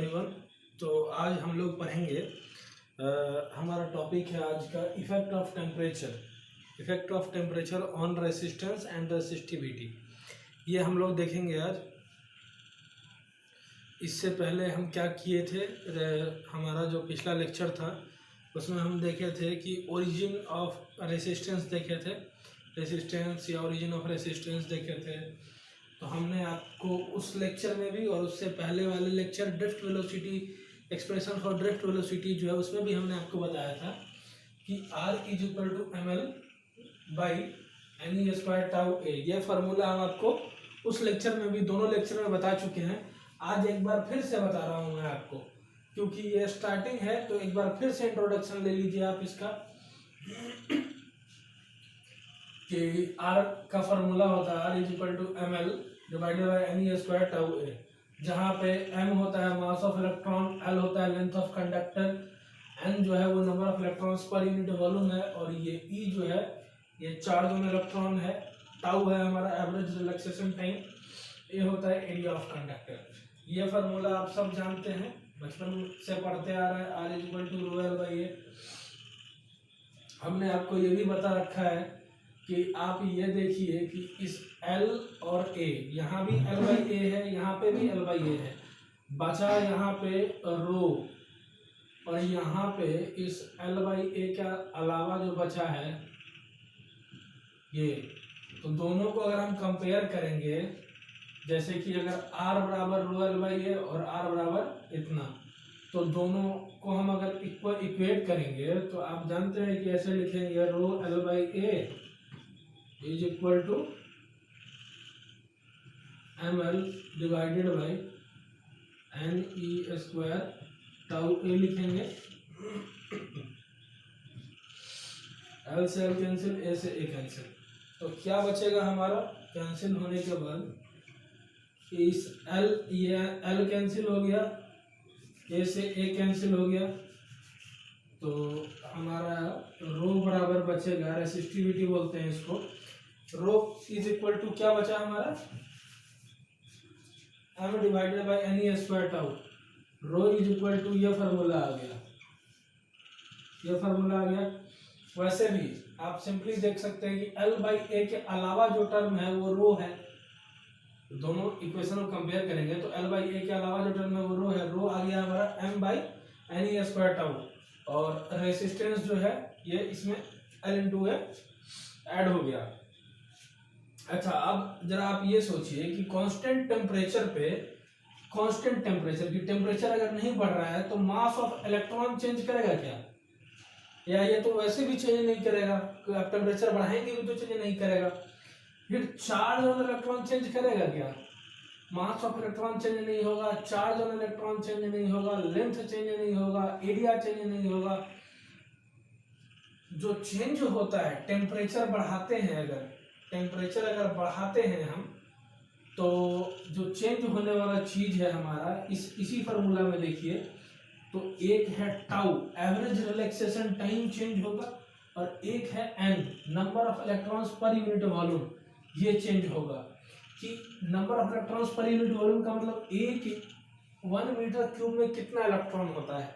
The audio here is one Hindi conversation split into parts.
एवरीवन। तो आज हम लोग पढ़ेंगे हमारा टॉपिक है आज का effect of temperature on resistance and resistivity. ये हम लोग देखेंगे आज। इससे पहले हम क्या किए थे, हमारा जो पिछला लेक्चर था उसमें हम देखे थे कि ओरिजिन ऑफ रेसिस्टेंस देखे थे, रेसिस्टेंस या ओरिजिन ऑफ रेसिस्टेंस देखे थे। तो हमने आपको उस लेक्चर में भी और उससे पहले वाले lecture drift velocity, expression for drift velocity जो है उसमें भी हमने आपको बताया था कि R is equal to ml by NE square tau A. ये फार्मूला हम आपको उस लेक्चर में भी, दोनों लेक्चर में बता चुके हैं। आज एक बार फिर से बता रहा हूँ मैं आपको, क्योंकि ये स्टार्टिंग है तो एक बार फिर से इंट्रोडक्शन ले लीजिए आप इसका कि R का फार्मूला होता है R is equal to ml divided by NE square tau A, जहाँ पे m होता है मास ऑफ इलेक्ट्रॉन, l होता है लेंथ ऑफ कंडक्टर, n जो है वो number of electrons per unit volume है, और ये E जो है ये चार्ज ऑन इलेक्ट्रॉन है, टाउ है हमारा एवरेज रिलैक्सेशन टाइम, ये होता है एरिया ऑफ कंडक्टर। ये फार्मूला आप सब जानते हैं, बचपन से पढ़ते आ रहे हैं। R is equal to rho L by A. हमने आपको ये भी बता रखा है कि आप ये देखिए कि इस L और A, यहाँ भी L बाई ए है, यहाँ पे भी L बाई ए है, बचा यहाँ पे रो, और यहाँ पे इस L बाई ए का अलावा जो बचा है ये, तो दोनों को अगर हम कंपेयर करेंगे, जैसे कि अगर R बराबर रो एल बाई ए और R बराबर इतना, तो दोनों को हम अगर इक्वेट करेंगे तो आप जानते हैं कि ऐसे लिखेंगे rho L by A is equal to ml divided by NE square tau A लिखेंगे। L से L कैंसिल, A से A कैंसिल, तो क्या बचेगा हमारा कैंसिल होने के बाद, इस L, ये L कैंसिल हो गया, A से A कैंसिल हो गया, तो हमारा रो बराबर बचेगा, रेसिस्टिविटी बोलते हैं इसको, रो इज इक्वल टू क्या बचा हमारा m divided by NE square tau. Rho is equal to ये फार्मूला आ गया, ये फार्मूला आ गया। वैसे भी आप सिंपली देख सकते हैं कि L बाई ए के अलावा जो टर्म है वो रो है। दोनों इक्वेशन को कंपेयर करेंगे तो L बाई ए के अलावा जो टर्म है वो रो है, रो आ गया हमारा m by NE square tau, और रेसिस्टेंस जो है ये इसमें L इंटू ए ऐड हो गया। अच्छा, अब जरा आप ये सोचिए कि कांस्टेंट टेम्परेचर पे, कांस्टेंट टेम्परेचर की टेम्परेचर अगर नहीं बढ़ रहा है तो मास ऑफ इलेक्ट्रॉन चेंज करेगा क्या, या ये तो वैसे भी चेंज नहीं करेगा, आप टेम्परेचर बढ़ाएंगे भी तो चेंज नहीं करेगा। फिर चार्ज ऑन इलेक्ट्रॉन चेंज करेगा क्या, मास ऑफ इलेक्ट्रॉन चेंज नहीं होगा, चार्ज ऑन इलेक्ट्रॉन चेंज नहीं होगा, लेंथ चेंज नहीं होगा, एरिया चेंज नहीं होगा। जो चेंज होता है टेम्परेचर बढ़ाते हैं, अगर टेम्परेचर अगर बढ़ाते हैं हम, तो जो चेंज होने वाला चीज है हमारा इसी फार्मूला में देखिए, तो एक है tau average relaxation time change होगा, और एक है n number of electrons per unit volume, ये चेंज होगा। कि number of electrons per unit volume का मतलब एक 1 मीटर क्यूब में कितना इलेक्ट्रॉन होता है।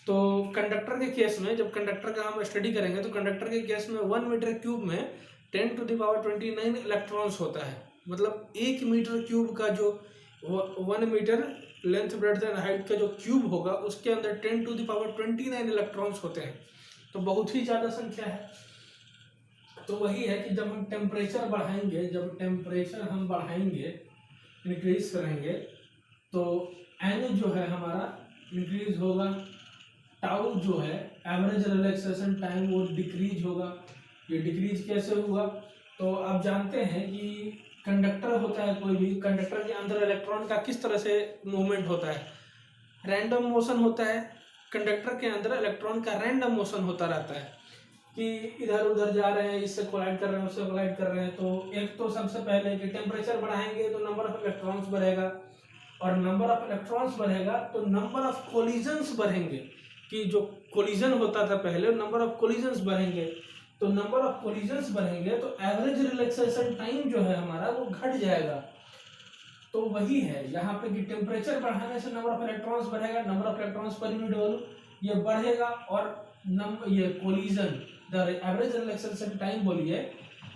तो कंडक्टर के केस में, जब कंडक्टर का हम स्टडी करेंगे तो कंडक्टर के केस में 1 मीटर क्यूब में 10 टू द पावर 29 इलेक्ट्रॉन्स होता है। मतलब 1 मीटर क्यूब का जो 1 metre length breadth and height का जो क्यूब होगा उसके अंदर 10 टू द पावर 29 इलेक्ट्रॉन्स होते हैं, तो बहुत ही ज़्यादा संख्या है। तो वही है कि जब हम टेम्परेचर बढ़ाएंगे, जब टेम्परेचर हम बढ़ाएंगे, इंक्रीज करेंगे, तो n जो है हमारा इंक्रीज होगा, टाउ जो है एवरेज रिलैक्सेशन टाइम वो डिक्रीज होगा। ये डिक्रीज कैसे होगा, तो आप जानते हैं कि कंडक्टर होता है, कोई भी कंडक्टर के अंदर इलेक्ट्रॉन का किस तरह से मूवमेंट होता है, रैंडम मोशन होता है। कंडक्टर के अंदर इलेक्ट्रॉन का रैंडम मोशन होता रहता है कि इधर उधर जा रहे हैं, इससे कोलाइड कर रहे हैं, उससे कोलाइड कर रहे हैं। तो एक तो सबसे पहले कि टेम्परेचर बढ़ाएंगे तो नंबर ऑफ इलेक्ट्रॉन्स बढ़ेगा, और नंबर ऑफ इलेक्ट्रॉन्स बढ़ेगा तो नंबर ऑफ कोलिजन्स बढ़ेंगे, कि जो कोलिजन होता था पहले नंबर ऑफ कोलिजन्स बढ़ेंगे, तो नंबर ऑफ कोलिजन्स बढ़ेंगे तो एवरेज रिलैक्सेशन टाइम जो है हमारा वो घट जाएगा। तो वही है यहाँ पे कि टेम्परेचर बढ़ाने से नंबर ऑफ इलेक्ट्रॉन्स बढ़ेगा, number of electrons per unit volume ये बढ़ेगा, और ये collision the average relaxation time बोलिए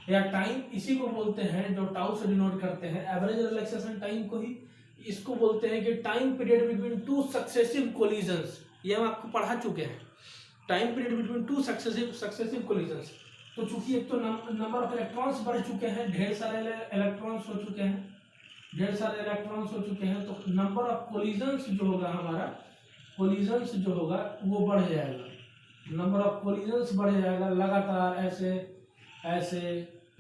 या टाइम इसी को बोलते हैं जो टाउ से डिनोट करते हैं, एवरेज रिलैक्सेशन टाइम को ही इसको बोलते हैं कि time period between two successive collisions. ये हम आपको पढ़ा चुके हैं, time period between two successive collisions. तो चूंकि एक तो नंबर ऑफ इलेक्ट्रॉन्स बढ़ चुके हैं, ढेर सारे इलेक्ट्रॉन्स हो चुके हैं, तो नंबर ऑफ कोलिजन्स जो होगा हमारा, कोलिजन्स जो होगा वो बढ़ जाएगा, नंबर ऑफ कोलिजन्स बढ़ जाएगा लगातार, ऐसे ऐसे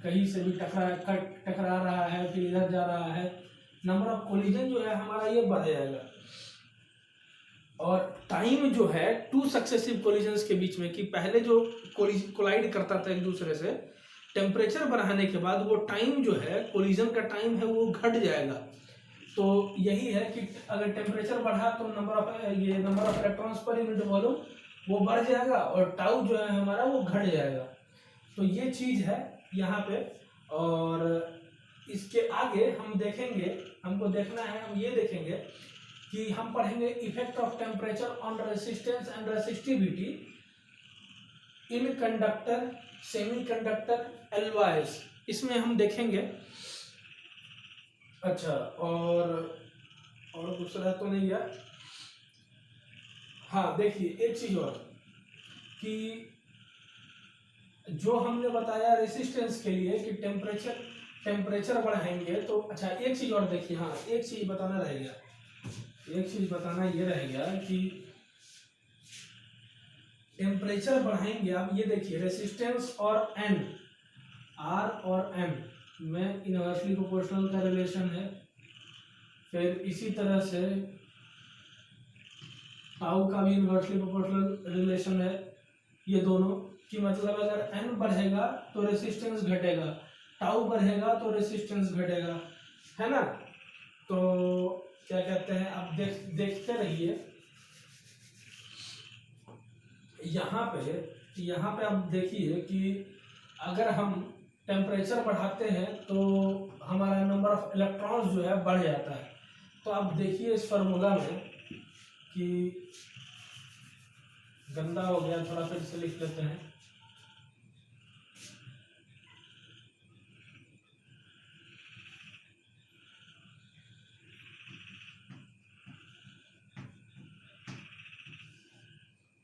कहीं से भी टकरा रहा है, फिर इधर जा रहा है, नंबर ऑफ कोलिजन जो है हमारा ये बढ़ जाएगा। और टाइम जो है टू सक्सेसिव कोलिजन्स के बीच में, कि पहले जो कोलाइड करता था एक दूसरे से, टेम्परेचर बढ़ाने के बाद वो टाइम जो है कोलिजन का टाइम है वो घट जाएगा। तो यही है कि अगर टेम्परेचर बढ़ा तो number of electrons per unit volume वो बढ़ जाएगा और टाउ जो है हमारा वो घट जाएगा। तो ये चीज है यहाँ पे। और इसके आगे हम देखेंगे, हमको देखना है, हम ये देखेंगे कि हम पढ़ेंगे effect of temperature on resistance and resistivity in conductor, semiconductor, alloys, इसमें हम देखेंगे। अच्छा, और दूसरा तो नहीं है। हाँ देखिए एक चीज और, कि जो हमने बताया रेसिस्टेंस के लिए कि टेम्परेचर बढ़ाएंगे तो, अच्छा एक चीज और देखिए, हाँ एक चीज बताना रह गया, एक चीज बताना ये रह गया कि टेम्परेचर बढ़ाएंगे। आप ये देखिए रेसिस्टेंस और एन, आर और एम में इनवर्सली प्रोपोर्शनल का रिलेशन है, फिर इसी तरह से टाउ का भी इनवर्सली प्रोपोर्शनल रिलेशन है, ये दोनों कि मतलब अगर एन बढ़ेगा तो रेसिस्टेंस घटेगा, टाउ बढ़ेगा तो रेसिस्टेंस घटेगा, है ना। तो क्या कहते हैं, आप देखते रहिए यहाँ पे आप देखिए कि अगर हम टेम्परेचर बढ़ाते हैं तो हमारा नंबर ऑफ इलेक्ट्रॉन्स जो है बढ़ जाता है। तो आप देखिए इस फार्मूला में कि गंदा हो गया, थोड़ा फिर से लिख लेते हैं।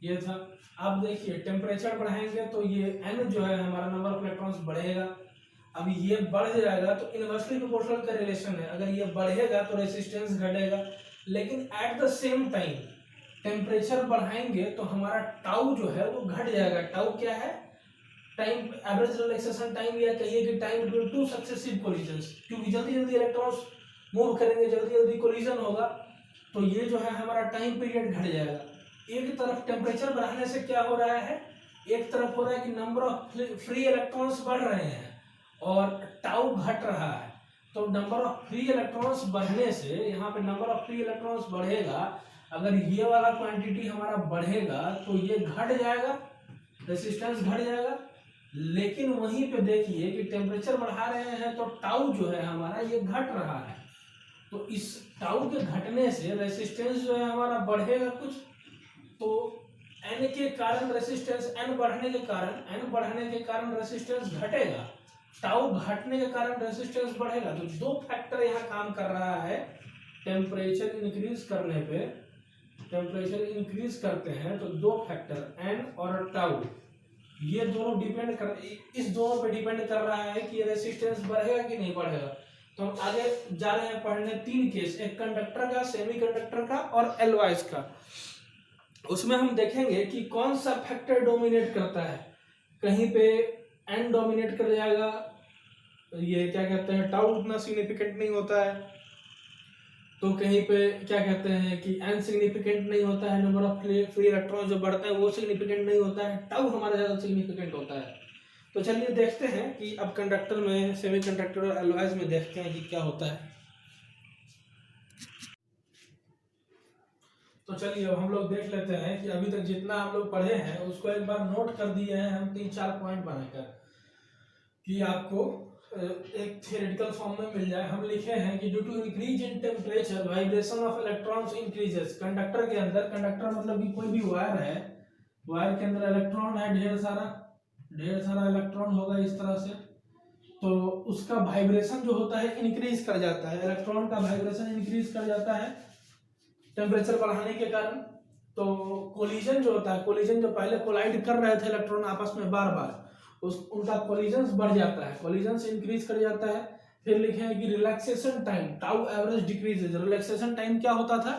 ये था, अब देखिए टेम्परेचर बढ़ाएंगे तो ये एन जो है हमारा नंबर ऑफ इलेक्ट्रॉन्स बढ़ेगा। अब ये बढ़ जाएगा तो इनवर्सली प्रोपोर्शनल का रिलेशन है, अगर ये बढ़ेगा तो रेसिस्टेंस घटेगा। लेकिन at the same time temperature बढ़ाएंगे तो हमारा टाउ जो है वो घट जाएगा। टाउ क्या है, टाइम एवरेज रिलैक्सेशन टाइम, या कहिए कि time between two successive collisions, क्योंकि जल्दी जल्दी इलेक्ट्रॉन्स मूव करेंगे, जल्दी जल्दी कोलिजन होगा, तो ये जो है हमारा टाइम पीरियड घट जाएगा। एक तरफ टेम्परेचर बढ़ाने से क्या हो रहा है, एक तरफ हो रहा है कि नंबर ऑफ फ्री इलेक्ट्रॉन्स बढ़ रहे हैं और टाउ घट रहा है। तो नंबर ऑफ फ्री इलेक्ट्रॉन्स बढ़ने से, यहाँ पे नंबर ऑफ फ्री इलेक्ट्रॉन्स बढ़ेगा, अगर ये वाला क्वांटिटी हमारा बढ़ेगा तो ये घट जाएगा, रेसिस्टेंस घट जाएगा। लेकिन वहीं पे देखिए कि टेम्परेचर बढ़ा रहे हैं तो टाउ जो है हमारा ये घट रहा है। तो इस टाउ के घटने से रेसिस्टेंस जो है हमारा बढ़ेगा कुछ, तो एन के कारण रेसिस्टेंस, एन बढ़ने के कारण रेसिस्टेंस घटेगा, टाउ घटने के कारण रेसिस्टेंस बढ़ेगा। तो दो फैक्टर यहाँ काम कर रहा है। टेम्परेचर इंक्रीज करने पे, टेम्परेचर इंक्रीज करते हैं तो दो फैक्टर एन और टाउ, ये दोनों डिपेंड कर, इस दोनों पे डिपेंड कर रहा है कि रेसिस्टेंस बढ़ेगा कि नहीं बढ़ेगा। तो हम आगे जा रहे हैं पढ़ने तीन केस, एक कंडक्टर का, सेमीकंडक्टर का और एलवाइज का। उसमें हम देखेंगे कि कौन सा फैक्टर डोमिनेट करता है। कहीं पे एन डोमिनेट कर जाएगा, ये क्या कहते हैं टाउ उतना सिग्निफिकेंट नहीं होता है, तो कहीं पे क्या कहते हैं कि एन सिग्निफिकेंट नहीं होता है, नंबर ऑफ फ्री इलेक्ट्रॉन जो बढ़ता है वो सिग्निफिकेंट नहीं होता है, टाउ हमारा ज्यादा सिग्निफिकेंट होता है। तो चलिए देखते हैं कि अब कंडक्टर में, सेमीकंडक्टर और एलॉयज में देखते हैं कि क्या होता है। तो चलिए अब हम लोग देख लेते हैं कि अभी तक जितना हम लोग पढ़े हैं उसको एक बार नोट कर दिए हैं हम 3-4 पॉइंट बनाकर, कि आपको एक थियोरेटिकल फॉर्म में मिल जाए, हम लिखे हैं कि due to increase in temperature vibration of electrons increases. Conductor के अंदर, कंडक्टर मतलब कि कोई भी वायर है, वायर के अंदर इलेक्ट्रॉन है, ढेर सारा इलेक्ट्रॉन होगा इस तरह से, तो उसका वाइब्रेशन जो होता है इंक्रीज कर जाता है, इलेक्ट्रॉन का वाइब्रेशन इंक्रीज कर जाता है टेम्परेचर बढ़ाने के कारण। तो कोलिजन जो होता है, कोलिजन जो पहले कोलाइड कर रहे थे इलेक्ट्रॉन आपस में बार बार, उनका कोलिजन बढ़ जाता है, कोलिजन इंक्रीज कर जाता है। फिर लिखे हैं कि relaxation time tau average decreases. Relaxation time क्या होता था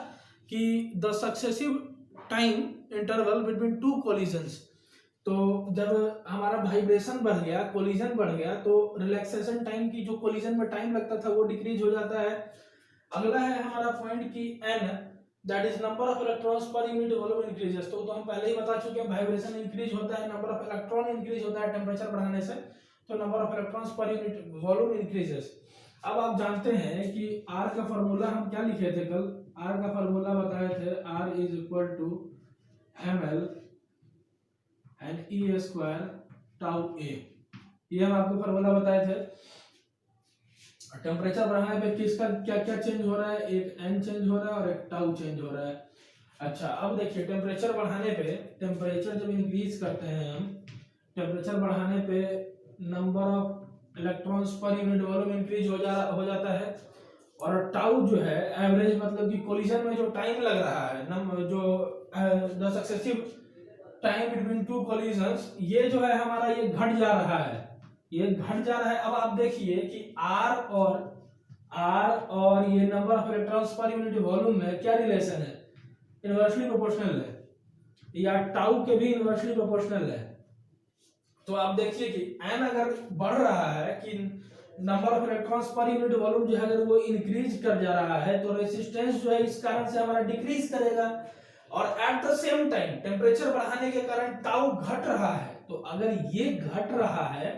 कि the successive time interval between two collisions, तो जब हमारा वाइब्रेशन बढ़ गया, कोलिजन बढ़ गया, तो रिलैक्सेशन टाइम की जो कोलिजन में टाइम लगता था वो डिक्रीज हो जाता है। अगला है हमारा पॉइंट की n, that is number of electrons per unit volume increases. तो हम पहले ही बता चुके हैं, वाइब्रेशन इंक्रीज होता है, नंबर ऑफ इलेक्ट्रॉन इंक्रीज होता है टेम्परेचर बढ़ाने से, तो number of electrons per unit volume increases. अब आप जानते हैं कि R का फॉर्मूला हम क्या लिखे थे कल, R का फॉर्मूला बताए थे, R is equal to ml N E square tau A, ये हम आपको फॉर्मूला बताए थे। टेम्परेचर बढ़ाने पे किसका क्या क्या चेंज हो रहा है, एक n चेंज हो रहा है और एक टाउ चेंज हो रहा है। अच्छा, अब देखिए टेम्परेचर बढ़ाने पे, टेम्परेचर जब इंक्रीज करते हैं हम, टेम्परेचर बढ़ाने पे number of electrons per unit volume increase हो जाता है, और टाउ जो है एवरेज, मतलब कि कोलिजन में जो टाइम लग रहा है, जो the successive time between two collisions, ये जो है हमारा ये घट जा रहा है, ये घट जा रहा है। अब आप देखिए कि R और ये number of electrons per unit volume में क्या रिलेशन है, इनवर्सली प्रोपोर्शनल है, या टाउ के भी इनवर्सली प्रोपोर्शनल है। तो आप देखिए कि n अगर बढ़ रहा है, कि number of electrons per unit volume जो है अगर वो इंक्रीज कर जा रहा है, तो रेजिस्टेंस जो है इस कारण से हमारा डिक्रीज करेगा, और at the same time temperature बढ़ाने के कारण टाउ घट रहा है। तो अगर ये घट रहा है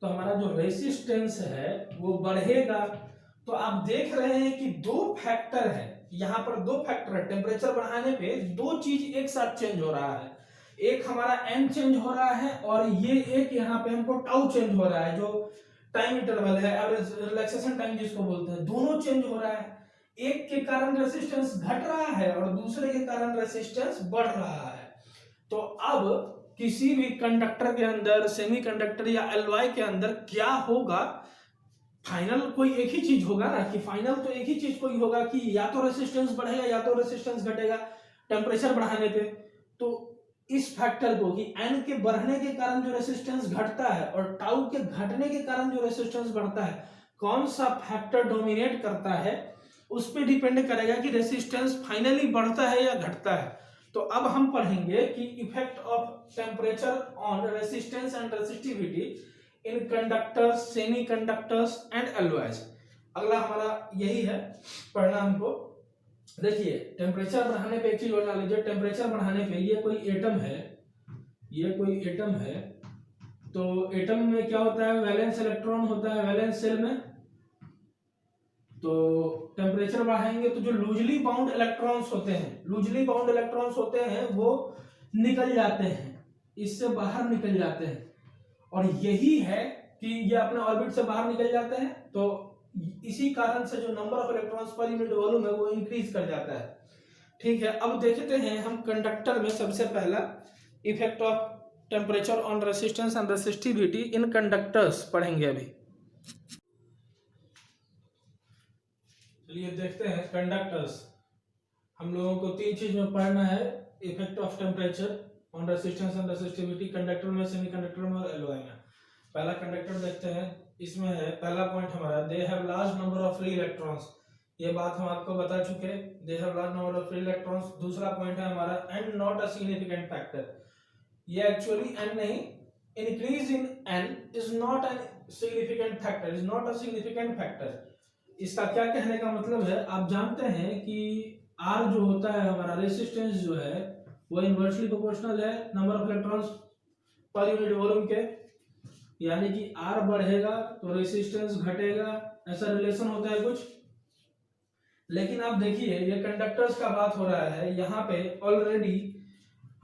तो हमारा जो रेजिस्टेंस है वो बढ़ेगा। तो आप देख रहे हैं कि दो फैक्टर है, यहाँ पर दो फैक्टर है, टेम्परेचर बढ़ाने पे दो चीज एक साथ चेंज हो रहा है, एक हमारा n चेंज हो रहा है, और ये एक यहाँ पे हमको टाउ चेंज हो रहा है, जो टाइम इंटरवल है, एवरेज रिलैक्सेशन टाइम जिसको बोलते हैं, दोनों चेंज हो रहा है। एक के कारण रेजिस्टेंस घट रहा है और दूसरे के कारण रेजिस्टेंस बढ़ रहा है। तो अब किसी भी कंडक्टर के अंदर, सेमीकंडक्टर या एलॉय के अंदर क्या होगा, फाइनल कोई एक ही चीज होगा ना, कि फाइनल तो एक ही चीज कोई होगा कि या तो रेजिस्टेंस बढ़ेगा या तो रेजिस्टेंस घटेगा टेम्परेचर बढ़ाने पे। तो इस फैक्टर को, कि n के बढ़ने के कारण जो रेजिस्टेंस घटता है और टाउ के घटने के कारण जो रेजिस्टेंस बढ़ता है, कौन सा फैक्टर डोमिनेट करता है, उस पर डिपेंड करेगा कि रेजिस्टेंस फाइनली बढ़ता है या घटता है। तो अब हम पढ़ेंगे कि effect of temperature on resistance and resistivity in conductors, semiconductors and alloys. अगला हमारा यही है पढ़ना हमको। देखिए टेम्परेचर बढ़ाने पे एक चीज और जान लीजिए, टेम्परेचर बढ़ाने पे ये कोई एटम है, ये कोई एटम है, तो एटम में क्या होता है, वैलेंस इलेक्ट्रॉन होता है वैलेंस शेल में। तो टेम्परेचर बढ़ाएंगे तो जो लूजली बाउंड इलेक्ट्रॉन्स होते हैं, लूजली बाउंड इलेक्ट्रॉन्स होते हैं वो निकल जाते हैं, इससे बाहर निकल जाते हैं, और यही है कि ये अपने ऑर्बिट से बाहर निकल जाते हैं। तो इसी कारण से जो number of electrons per unit volume है वो इंक्रीज कर जाता है। ठीक है, अब देखते हैं हम कंडक्टर में सबसे पहला effect of temperature on resistance and resistivity in conductors पढ़ेंगे अभी। चलिए देखते हैं कंडक्टर्स। हम लोगों को तीन चीज में पढ़ना है, effect of temperature on resistance and resistivity, conductor में, सेमीकंडक्टर में और एलॉय में। पहला कंडक्टर देखते हैं, इसमें है पहला पॉइंट हमारा, they have large number of free electrons. ये बात हम आपको बता चुके, they have large number of free electrons. दूसरा पॉइंट है हमारा, and not a significant factor. ये एक्चुअली एन नहीं, increase in an is not an significant factor, is not a significant factor. इसका क्या कहने का मतलब है, आप जानते हैं कि R जो होता है हमारा रेजिस्टेंस जो है वो इनवर्सली प्रोपोर्शनल है number of electrons per unit volume के, यानी कि R बढ़ेगा तो रेजिस्टेंस घटेगा, ऐसा रिलेशन होता है कुछ। लेकिन आप देखिए ये कंडक्टर्स का बात हो रहा है, यहाँ पे ऑलरेडी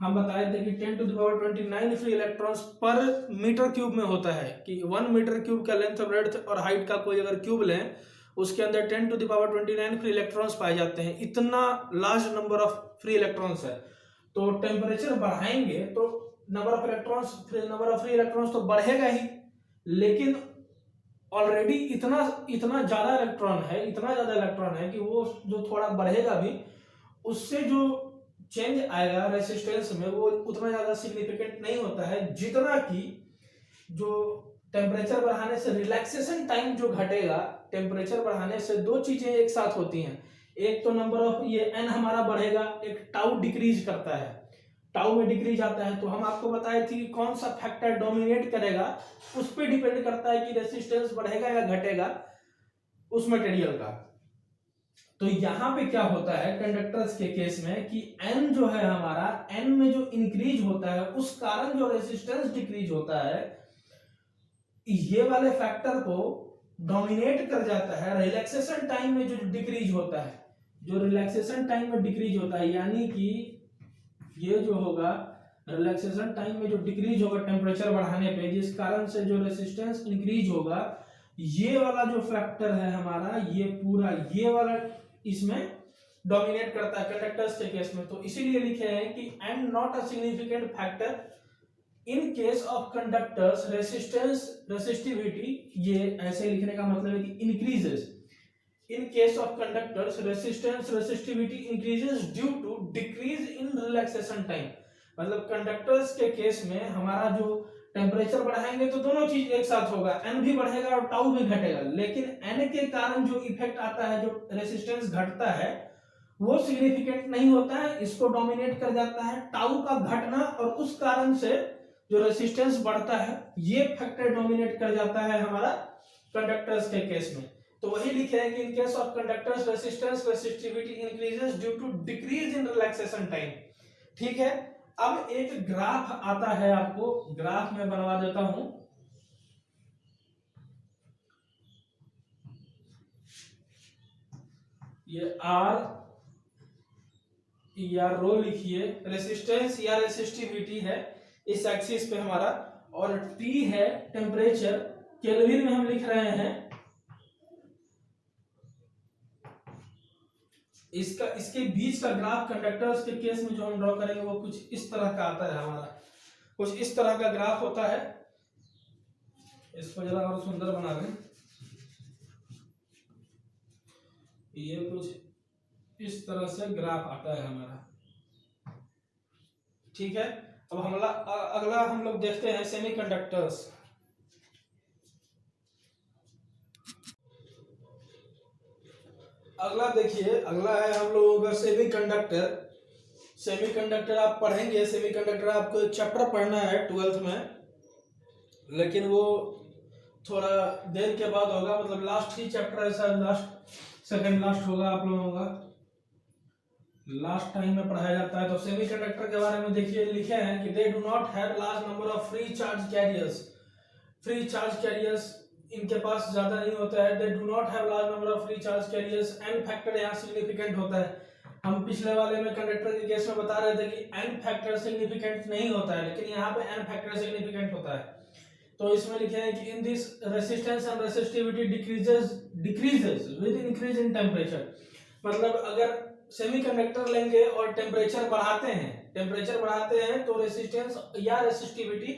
हम बताए थे कि 10⁻29 फ्री इलेक्ट्रॉन्स पर मीटर क्यूब में होता है, कि 1 मीटर क्यूब का लेंथ ब्रेड्थ और हाइट का कोई अगर क्यूब लें उसके अंदर 10⁻29 फ्री इलेक्ट्रॉन्स पाए जाते हैं। इतना large number of free electrons है। तो टेम्परेचर बढ़ाएंगे तो नंबर ऑफ फ्री इलेक्ट्रॉन्स तो बढ़ेगा ही, लेकिन ऑलरेडी इतना इतना ज्यादा इलेक्ट्रॉन है कि वो जो थोड़ा बढ़ेगा भी उससे जो चेंज आएगा रेसिस्टेंस में वो उतना ज्यादा सिग्निफिकेंट नहीं होता है, जितना कि जो टेम्परेचर बढ़ाने से रिलैक्सेशन टाइम जो घटेगा। टेम्परेचर बढ़ाने से दो चीजें एक साथ होती हैं, एक तो नंबर ऑफ ये एन हमारा बढ़ेगा, एक टाउ डिक्रीज करता है, टाउ में डिक्रीज आता है। तो हम आपको बताए थे कि कौन सा फैक्टर डोमिनेट करेगा उस पर डिपेंड करता है कि रेसिस्टेंस बढ़ेगा या घटेगा उस मटेरियल का। तो यहां पे क्या होता है कंडक्टर्स के केस में कि एन जो है हमारा, एन में जो इंक्रीज होता है उस कारण जो रेसिस्टेंस डिक्रीज होता है, ये वाले फैक्टर को डोमिनेट कर जाता है रिलैक्सेशन टाइम में जो डिक्रीज होता है, जो रिलैक्सेशन टाइम में डिक्रीज होता है, यानी कि ये जो होगा रिलैक्सेशन टाइम में जो डिक्रीज होगा टेम्परेचर बढ़ाने पे, जिस कारण से जो रेसिस्टेंस इंक्रीज होगा, ये वाला जो फैक्टर है हमारा, ये पूरा ये वाला इसमें डोमिनेट करता है कंडक्टर्स के केस में। तो इसीलिए लिखे हैं कि and not a significant factor in case of conductors resistivity. ये ऐसे लिखने का मतलब है कि increases in case of conductors resistivity increases due to decrease in relaxation time। मतलब कंडक्टर्स के केस में हमारा जो टेम्परेचर बढ़ाएंगे तो दोनों चीज एक साथ होगा, एन भी बढ़ेगा और टाउ भी घटेगा, लेकिन एन के कारण जो इफेक्ट आता है, जो रेसिस्टेंस घटता है, वो सिग्निफिकेंट नहीं होता है, इसको डोमिनेट कर जाता है टाउ का घटना, और उस कारण से जो रेसिस्टेंस बढ़ता है ये फैक्टर डोमिनेट कर जाता है हमारा कंडक्टर्स के केस में। तो वही लिखे हैं कि in case of conductors resistivity increases due to decrease in relaxation time. ठीक है, अब एक ग्राफ आता है, आपको ग्राफ में बनवा देता हूं। ये आर या रो लिखिए, रेसिस्टेंस या रेसिस्टिविटी है इस एक्सिस पे हमारा, और टी है टेम्परेचर, केल्विन में हम लिख रहे हैं। इसके बीच का ग्राफ कंडक्टर्स के केस में जो हम ड्रॉ करेंगे वो कुछ इस तरह का आता है हमारा, कुछ इस तरह का ग्राफ होता है। इसको जरा और सुंदर बना दें, ये कुछ इस तरह से ग्राफ आता है हमारा। ठीक है, अब अगला हम लोग देखते हैं सेमीकंडक्टर्स। अगला देखिए, अगला है हम लोगों का सेमीकंडक्टर। सेमीकंडक्टर आप पढ़ेंगे, सेमीकंडक्टर आपको एक चैप्टर पढ़ना है 12th में, लेकिन वो थोड़ा देर के बाद होगा, मतलब लास्ट ही चैप्टर है सर, लास्ट सेकंड लास्ट होगा आप लोगों का, लास्ट टाइम में पढ़ाया जाता है। तो सेमीकंडक्टर के बारे में देखिए, लिखे हैं कि they do not have large number of free charge carriers. Free charge carriers इनके पास ज्यादा नहीं होता है। They do not have large number of free charge carriers. N factor यहाँ सिग्निफिकेंट होता है। हम पिछले वाले में कंडक्टर के केस में बता रहे थे कि एन फैक्टर सिग्निफिकेंट नहीं होता है, लेकिन यहाँ पे एन फैक्टर सिग्निफिकेंट होता है। तो इसमें लिखे हैं कि in this resistance and resistivity decreases with increase in temperature. मतलब अगर सेमीकंडक्टर लेंगे और टेम्परेचर बढ़ाते हैं तो रेसिस्टेंस या रेसिस्टिविटी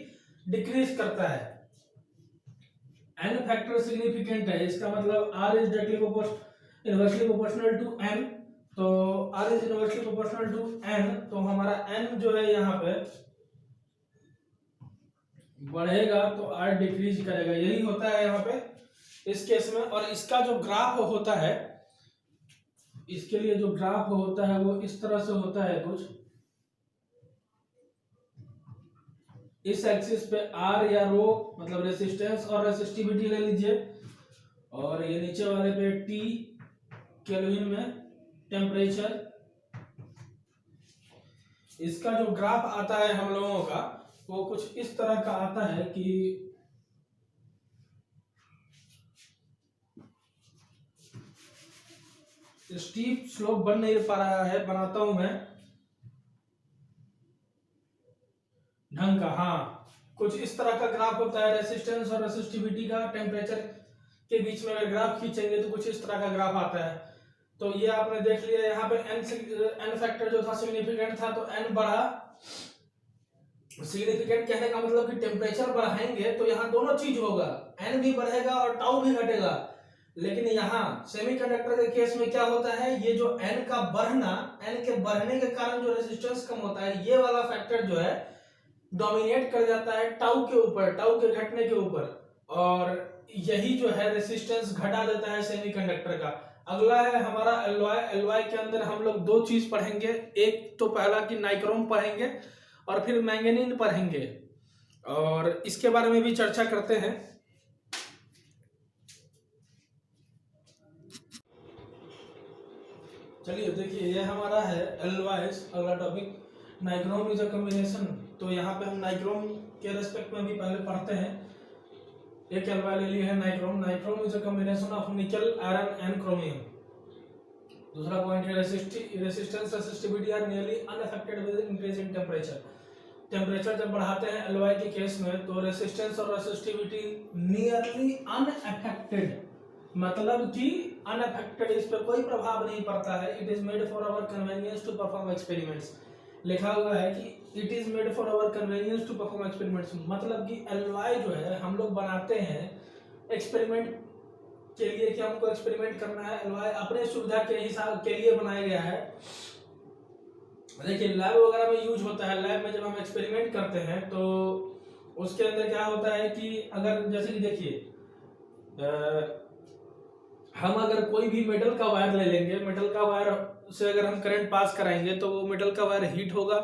डिक्रीज करता है। एन फैक्टर सिग्निफिकेंट है, इसका मतलब R is directly inversely proportional to N. तो R is inversely proportional to N, तो हमारा एन जो है यहाँ पे बढ़ेगा तो आर डिक्रीज करेगा, यही होता है यहाँ पे इस केस में। और इसका जो ग्राफ होता है, इसके लिए जो ग्राफ होता है वो इस तरह से होता है कुछ इस एक्सिस पे आर या रो मतलब रेसिस्टेंस और रेसिस्टिविटी ले लीजिए, और ये नीचे वाले पे टी केल्विन में टेम्परेचर। इसका जो ग्राफ आता है हम लोगों का वो कुछ इस तरह का आता है कि स्टीप स्लोप बन नहीं पा रहा है, बनाता हूं मैं। ढंग का, हाँ कुछ इस तरह का ग्राफ होता है। रेसिस्टेंस और रेसिस्टिविटी का टेम्परेचर के बीच में अगर ग्राफ खींचेंगे तो कुछ इस तरह का ग्राफ आता है। तो ये आपने देख लिया, यहाँ पे एन फैक्टर जो था सिग्निफिकेंट था, तो एन बढ़ा। सिग्निफिकेंट कहने का मतलब कि टेम्परेचर बढ़ाएंगे तो यहाँ दोनों चीज होगा, एन भी बढ़ेगा और टाउ भी घटेगा। लेकिन यहाँ सेमीकंडक्टर के केस में क्या होता है, ये जो एन का बढ़ना, एन के बढ़ने के कारण जो रेजिस्टेंस कम होता है, ये वाला फैक्टर जो है डोमिनेट कर जाता है टाउ के ऊपर, टाउ के घटने के ऊपर, और यही जो है रेजिस्टेंस घटा देता है सेमीकंडक्टर का। अगला है हमारा एलॉय। एलॉय के अंदर हम लोग दो चीज पढ़ेंगे, एक तो पहला कि नाइक्रोम पढ़ेंगे और फिर मैंगनीन पढ़ेंगे, और इसके बारे में भी चर्चा करते हैं। चलिए देखिए, ये हमारा है एलॉयज। अगला topic nichrome is a combination. तो यहाँ पे हम नाइक्रोम के रेस्पेक्ट में भी पहले पढ़ते हैं। एक एलॉय ले लिया है nichrome. Nichrome is a combination of nickel, iron and chromium. दूसरा पॉइंट है resistance, resistivity are nearly unaffected with increase in temperature. Temperature जब बढ़ाते हैं एलॉय के केस में तो रेसिस्टेंस और रेसिस्टिविटी नियरली अनअफेक्टेड, मतलब कि अनअफेक्टेड, इस पर कोई प्रभाव नहीं पड़ता है। It is made for our convenience to perform experiments. लिखा हुआ है कि it is made for our convenience to perform experiments, मतलब कि एलॉय जो है हम लोग बनाते हैं एक्सपेरिमेंट के लिए, कि हमको एक्सपेरिमेंट करना है। एलॉय अपने सुविधा के हिसाब के लिए बनाया गया है। देखिए लैब वगैरह में यूज होता है। लैब में जब हम एक्सपेरिमेंट करते हैं तो उसके अंदर क्या होता है कि अगर जैसे कि देखिए हम अगर कोई भी मेटल का वायर ले लेंगे, मेटल का वायर से अगर हम करंट पास कराएंगे तो वो मेटल का वायर हीट होगा,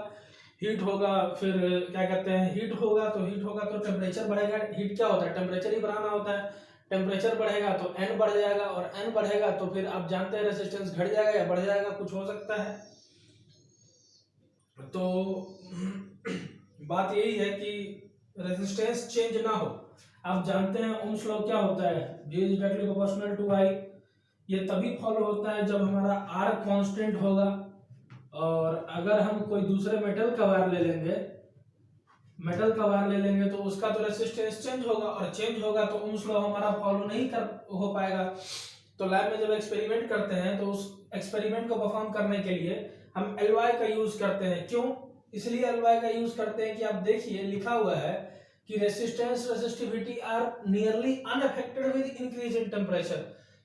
फिर क्या कहते हैं, हीट होगा तो टेम्परेचर बढ़ेगा। हीट क्या होता है, टेम्परेचर ही बढ़ाना होता है। टेम्परेचर बढ़ेगा तो एन बढ़ जाएगा, और एन बढ़ेगा तो फिर आप जानते हैं रेजिस्टेंस घट जाएगा या बढ़ जाएगा, कुछ हो सकता है। तो बात यही है कि रेजिस्टेंस चेंज ना हो। आप जानते हैं ओम्स लॉ क्या होता है, V is directly proportional to I। ये तभी फॉलो होता है जब हमारा R कांस्टेंट होगा, और अगर हम कोई दूसरे मेटल का वायर ले लेंगे तो उसका तो रेजिस्टेंस चेंज होगा, और चेंज होगा तो ओम्स लॉ हमारा फॉलो नहीं हो पाएगा। तो लैब में जब एक्सपेरिमेंट करते हैं तो उस एक्सपेरिमेंट को परफॉर्म करने के लिए हम एलॉय का यूज करते हैं। क्यों इसलिए एलॉय का यूज करते हैं कि आप देखिए लिखा हुआ है कि resistance, resistivity are nearly unaffected with increase in temperature,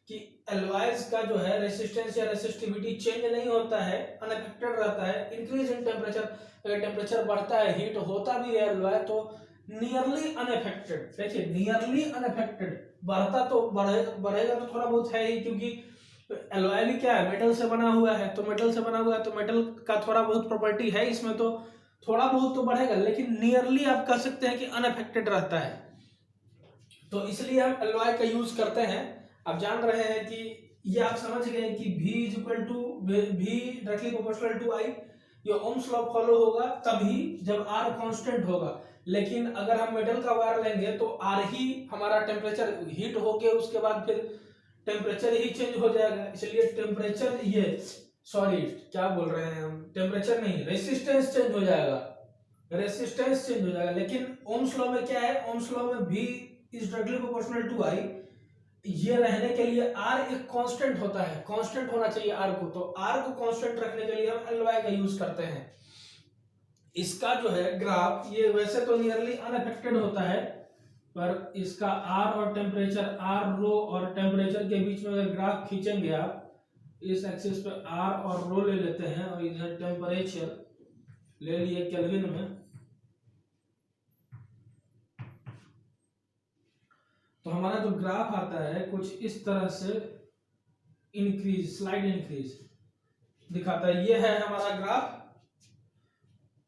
कि एलॉयज का जो है रेसिस्टेंस या रेसिस्टिविटी चेंज नहीं होता है, अनअफेक्टेड रहता है। इंक्रीज इन टेम्परेचर, अगर टेम्परेचर बढ़ता है, हीट होता भी है एलॉय, तो नियरली अनअफेक्टेड। देखिए नियरली अनअफेक्टेड, बढ़ता तो बढ़ेगा तो थोड़ा बहुत है ही, क्योंकि एलॉय भी क्या है, मेटल से बना हुआ है। तो मेटल का थोड़ा बहुत प्रॉपर्टी है इसमें, तो थोड़ा बहुत तो बढ़ेगा, लेकिन नियरली आप कह सकते हैं कि अनअफेक्टेड रहता है। तो इसलिए हम एलॉय का यूज करते हैं। आप जान रहे हैं कि ये आप समझ गए कि V is equal to V directly proportional to I। ये ओम्स लॉ फॉलो होगा तभी जब R कांस्टेंट होगा। लेकिन अगर हम मेटल का वायर लेंगे तो R ही हमारा टेम्परेचर हीट होके उसके बाद फिर टेम्परेचर ही चेंज हो जाएगा। इसलिए टेम्परेचर, ये सॉरी क्या बोल रहे हैं हम, टेम्परेचर नहीं, रेसिस्टेंस चेंज हो जाएगा, लेकिन ओम्स लॉ में क्या है, ओम्स लॉ में V is directly proportional to I। ये रहने के लिए R एक कांस्टेंट होता है, कांस्टेंट होना चाहिए R को, तो R को कांस्टेंट रखने के लिए हम एलॉय का यूज करते हैं। इसका जो है ग्राफ, ये वैसे तो नियरली अनअफेक्टेड होता है, पर इसका R और टेम्परेचर, R रो और टेम्परेचर के बीच में अगर ग्राफ खींचेंगे आप, इस एक्सिस पे R और रो ले लेते हैं और इधर टेम्परेचर ले लिए केल्विन में, तो हमारा जो ग्राफ आता है कुछ इस तरह से स्लाइड इंक्रीज दिखाता है। ये है हमारा ग्राफ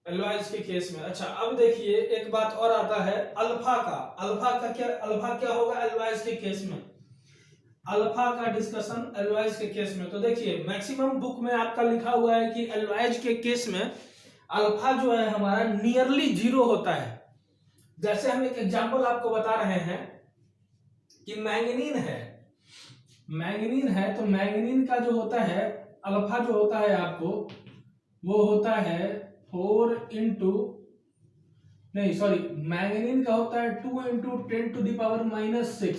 एलॉयज के केस में। अच्छा अब देखिए एक बात और आता है अल्फा का। अल्फा क्या होगा एलॉयज के केस में, अल्फा का डिस्कशन एलॉयज के केस में। तो देखिए मैक्सिमम बुक में आपका लिखा हुआ है कि एलॉयज के केस में अल्फा जो है हमारा नियरली 0 होता है। जैसे हम एक एग्जांपल आपको बता रहे हैं कि मैंगनीन है, तो मैंगनीन का जो होता है अल्फा जो होता है आपको, वो होता है 4 × नहीं सॉरी, मैंगनीज का होता है 2 इंटू 10⁻⁻⁶,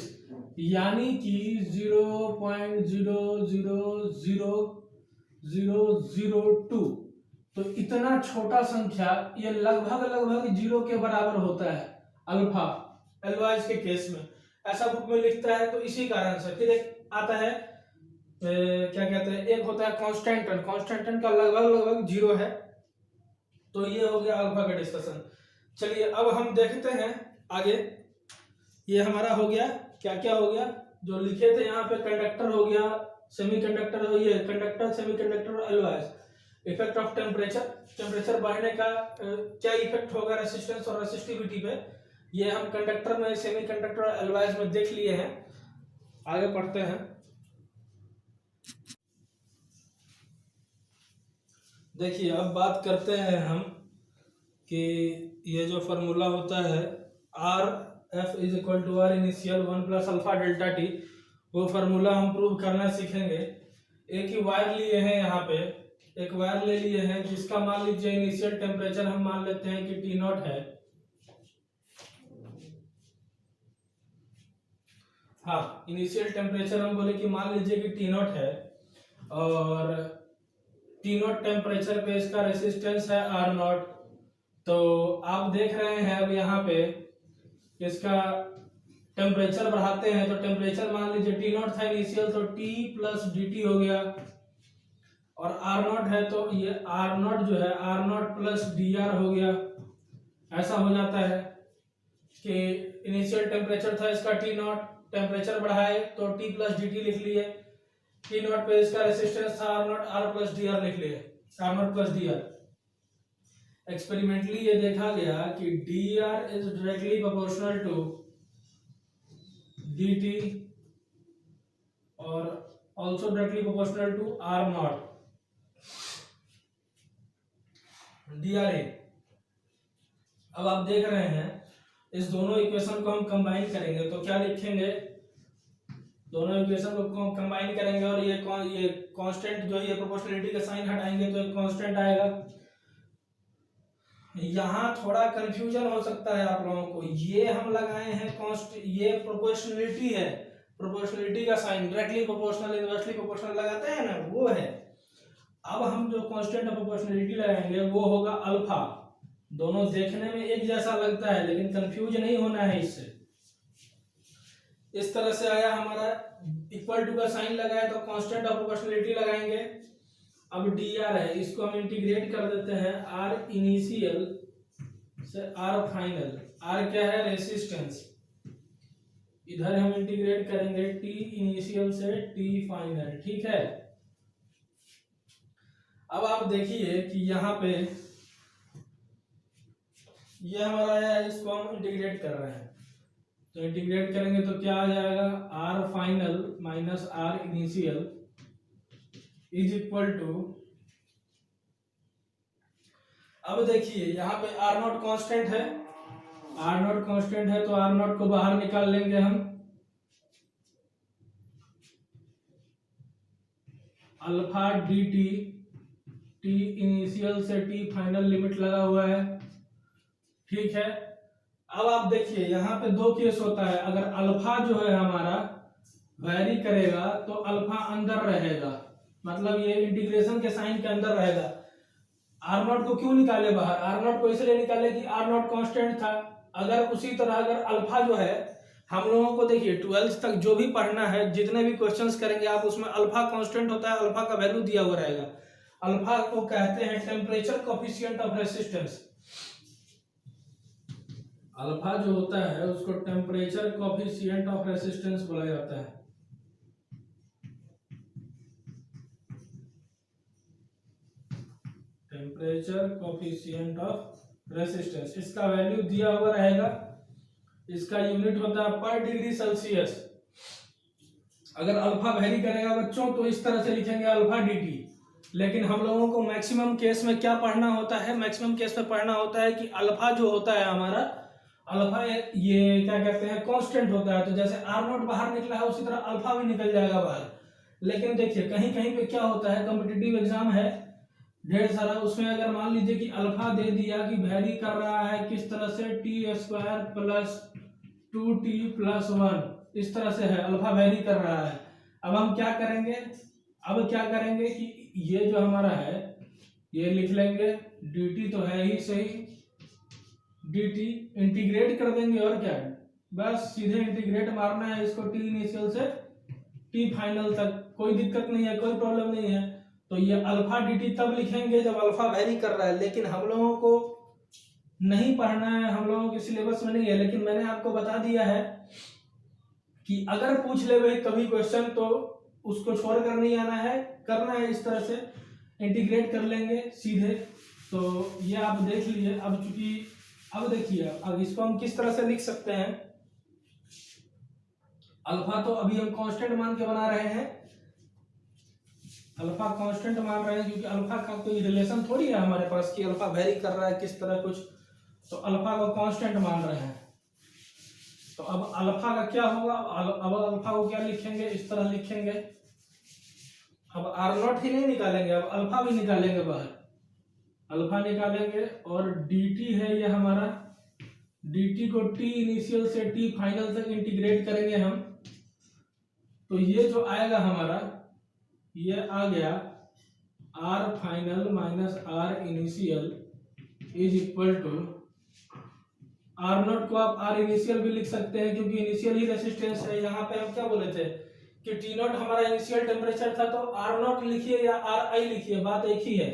यानी कि 0.0000002। तो इतना छोटा संख्या ये लगभग लगभग 0 के बराबर होता है अल्फा एल्वाइज के केस में, ऐसा बुक में लिखता है। तो इसी कारण से फिर एक आता है क्या कहते हैं, एक होता है कांस्टेंटन, कांस्टेंटन का लगभग लगभग 0 है। तो ये हो गया अल्फा का डिस्कशन। चलिए अब हम देखते हैं आगे। ये हमारा हो गया, क्या क्या हो गया जो लिखे थे यहाँ पे, कंडक्टर हो गया, सेमीकंडक्टर हो, ये कंडक्टर, सेमीकंडक्टर और alloys. Effect of temperature, temperature बढ़ने का क्या इफेक्ट होगा रेसिस्टेंस और रेसिस्टिविटी पे, ये हम कंडक्टर में, सेमीकंडक्टर और एलवाइज में देख लिए हैं। आगे पढ़ते हैं। देखिए अब बात करते हैं हम कि ये जो फार्मूला होता है R F is equal to R initial 1 plus alpha delta T, वो फार्मूला हम प्रूव करना सीखेंगे। एक ही वायर लिए हैं, यहाँ पे एक वायर ले लिए हैं जिसका मान लीजिए इनिशियल टेम्परेचर हम मान लेते हैं कि टी नॉट है। हाँ, इनिशियल टेम्परेचर हम बोले कि मान लीजिए कि टी नॉट है, और टी नॉट टेम्परेचर पे इसका रेसिस्टेंस है आर नॉट। तो आप देख रहे हैं अब यहाँ पे इसका टेम्परेचर बढ़ाते हैं, तो टेम्परेचर मान लीजिए टी नॉट था इनिशियल, तो टी प्लस डी टी हो गया, और आर नॉट है तो ये आर नॉट जो है R not plus D R हो गया। ऐसा हो जाता है कि इनिशियल टेम्परेचर था इसका टी नॉट, टेम्परेचर बढ़ाए तो टी प्लस डी टी लिख लिए, टी नॉट पे इसका रेसिस्टेंस था R naught, R plus D R लिख लिए, R not plus D R. Experimentally ये देखा गया कि D R is directly proportional to D T और also directly proportional to R naught D R A. अब आप देख रहे हैं इस दोनों इक्वेशन को हम कंबाइन करेंगे तो क्या लिखेंगे, दोनों इक्वेशन को कंबाइन करेंगे और ये कांस्टेंट जो है प्रोपोर्शनलिटी का साइन हटाएंगे तो एक कांस्टेंट आएगा। यहाँ थोड़ा कंफ्यूजन हो सकता है आप लोगों को, ये हम लगाए हैं कांस्टेंट, ये प्रोपोर्शनलिटी है, प्रोपोर्शनलिटी का sign directly proportional inversely proportional लगाते हैं ना, वो है। अब हम जो कांस्टेंट ऑफ प्रोपोर्शनलिटी लगाएंगे वो होगा अल्फा। दोनों देखने में एक जैसा लगता है लेकिन कंफ्यूज नहीं होना है इससे। इस तरह से आया हमारा, इक्वल टू का साइन लगाया तो कांस्टेंट ऑफ प्रोपोर्शनलिटी लगाएंगे। अब डी आर है, इसको हम इंटीग्रेट कर देते हैं आर इनिशियल से आर फाइनल। आर क्या है, रेसिस्टेंस, इधर हम इंटीग्रेट करेंगे टी इनिशियल से टी फाइनल, ठीक है। अब आप देखिए कि यहाँ पे ये हमारा है, इसको हम इंटीग्रेट कर रहे हैं, तो इंटीग्रेट करेंगे तो क्या आ जाएगा, R final minus R initial is equal to, अब देखिए यहाँ पे आर नॉट कांस्टेंट है, आर नॉट कांस्टेंट है तो आर नॉट को बाहर निकाल लेंगे हम, alpha D T, T initial से टी फाइनल लिमिट लगा हुआ है, ठीक है। अब आप देखिए यहाँ पे दो केस होता है, अगर अल्फा जो है हमारा वैरी करेगा तो अल्फा अंदर रहेगा, मतलब ये इंटीग्रेशन के साइन के अंदर रहेगा। आर नॉट को क्यों निकाले बाहर, आर नॉट को इसलिए निकाले कि आर नॉट कांस्टेंट था। अगर उसी तरह अगर अल्फा जो है, हम लोगों को देखिए 12th तक जो भी पढ़ना है, जितने भी क्वेश्चंस करेंगे आप उसमें अल्फा कांस्टेंट होता है, अल्फा का वैल्यू दिया हुआ रहेगा। अल्फा को कहते हैं temperature coefficient of resistance. Alpha जो होता है उसको टेम्परेचर कोफिशिएंट ऑफ रेसिस्टेंस बोला जाता है। टेम्परेचर कोफिशिएंट ऑफ रेसिस्टेंस, इसका वैल्यू दिया हुआ रहेगा, इसका यूनिट होता है पर डिग्री सेल्सियस। अगर अल्फा वेरी करेगा बच्चों तो इस तरह से लिखेंगे अल्फा डी टी, लेकिन हम लोगों को मैक्सिमम केस में क्या पढ़ना होता है, मैक्सिमम केस में पढ़ना होता है कि अल्फा जो होता है हमारा, अल्फा ये क्या कहते हैं कांस्टेंट होता है। तो जैसे आर नॉट बाहर निकला है उसी तरह अल्फा भी निकल जाएगा बाहर। लेकिन देखिए कहीं कहीं पे क्या होता है, कॉम्पिटिटिव एग्जाम है, ढेर सारा। उसमें अगर मान लीजिए कि अल्फा दे दिया कि वैरी कर रहा है किस तरह से, t² प्लस 2t प्लस 1, इस तरह से है, अल्फा वैरी कर रहा है। अब हम क्या करेंगे, अब क्या करेंगे कि ये जो हमारा है ये लिख लेंगे, dt तो है ही सही, dt इंटीग्रेट कर देंगे और क्या है, बस सीधे इंटीग्रेट मारना है इसको t इनिशियल से t फाइनल तक, कोई दिक्कत नहीं है, कोई प्रॉब्लम नहीं है। तो ये अल्फा dt तब लिखेंगे जब अल्फा वैरी कर रहा है, लेकिन हम लोगों को नहीं पढ़ना है, हम लोगों के सिलेबस में नहीं है, लेकिन मैंने आपको बता दिया है कि अगर पूछ ले भाई कभी क्वेश्चन तो उसको छोड़ कर नहीं आना है, करना है इस तरह से, इंटीग्रेट कर लेंगे सीधे। तो ये आप देख लिए। अब चूंकि अब देखिए, अब इसको हम किस तरह से लिख सकते हैं, अल्फा तो अभी हम कांस्टेंट मान के बना रहे हैं, अल्फा कांस्टेंट मान रहे हैं, क्योंकि अल्फा का कोई रिलेशन थोड़ी है हमारे पास कि अल्फा वेरी कर रहा है किस तरह कुछ, तो अल्फा को कांस्टेंट मान रहे हैं। तो अब अल्फा का क्या होगा, अब अल्फा को क्या लिखेंगे, इस तरह लिखेंगे। अब r0 ही नहीं निकालेंगे, अब अल्फा भी निकालेंगे बाहर, अल्फा निकालेंगे और dt है ये हमारा, dt को t इनिशियल से t फाइनल तक इंटीग्रेट करेंगे हम। तो ये जो आएगा हमारा, ये आ गया r final minus r initial is equal to, r0 को आप r इनिशियल भी लिख सकते हैं क्योंकि इनिशियल ही रेसिस्टेंस है। यहाँ पे हम क्या बोले थे कि T0 हमारा इनिशियल टेम्परेचर था, तो r0 लिखिए या ri लिखिए, बात एक ही है।